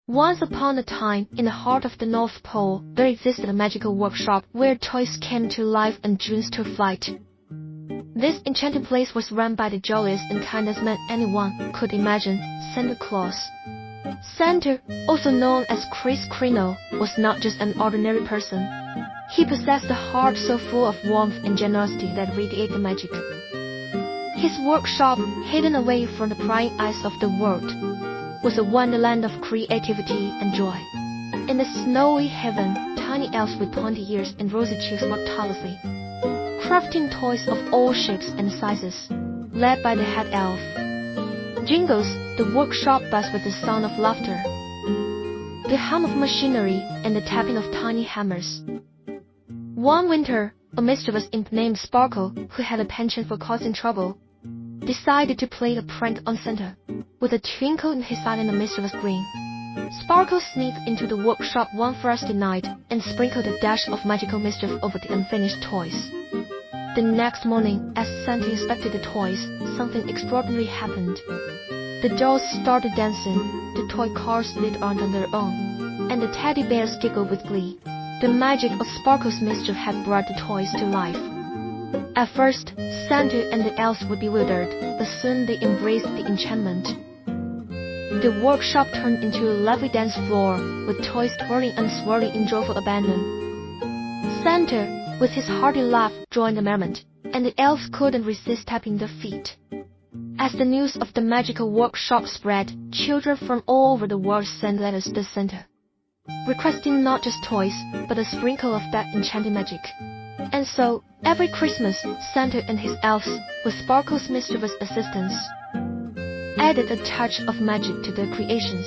Once upon a time, in the heart of the North Pole, there existed a magical workshop where toys came to life and dreams took flight. This enchanted place was run by the jolliest and kindest man anyone could imagine, Santa Claus. Santa, also known as Kris Kringle, was not just an ordinary person. He possessed a heart so full of warmth and generosity that radiated magic. His workshop, hidden away from the prying eyes of the world, was a wonderland of creativity and joy. In the snowy heaven, tiny elves with pointy ears and rosy cheeks worked tirelessly, crafting toys of all shapes and sizes, led by the head elf. Jingles, the workshop buzzed with the sound of laughter, the hum of machinery, and the tapping of tiny hammers. One winter, a mischievous imp named Sparkle, who had a penchant for causing trouble, decided to play a prank on Santa. With a twinkle in his eye and a mischievous grin, Sparkle sneaked into the workshop one frosty night and sprinkled a dash of magical mischief over the unfinished toys. The next morning, as Santa inspected the toys, something extraordinary happened. The dolls started dancing, the toy cars slid on their own, and the teddy bears giggled with glee. The magic of Sparkle's mischief had brought the toys to life. At first, Santa and the elves were bewildered, but soon they embraced the enchantment. The workshop turned into a lively dance floor, with toys twirling and swirling in joyful abandon. Santa, with his hearty laugh, joined the merriment, and the elves couldn't resist tapping their feet. As the news of the magical workshop spread, children from all over the world sent letters to Santa, requesting not just toys, but a sprinkle of that enchanted magic. And so, every Christmas, Santa and his elves, with Sparkle's mischievous assistance, added a touch of magic to their creations.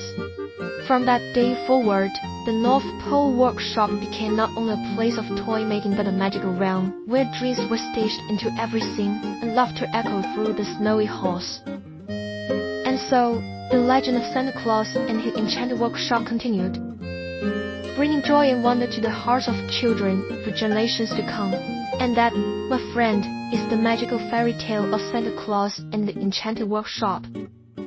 From that day forward, the North Pole Workshop became not only a place of toy making but a magical realm, where dreams were staged into every scene and laughter echoed through the snowy halls. And so, the legend of Santa Claus and his enchanted workshop continued, bringing joy and wonder to the hearts of children for generations to come. And that, my friend, is the magical fairy tale of Santa Claus and the Enchanted Workshop.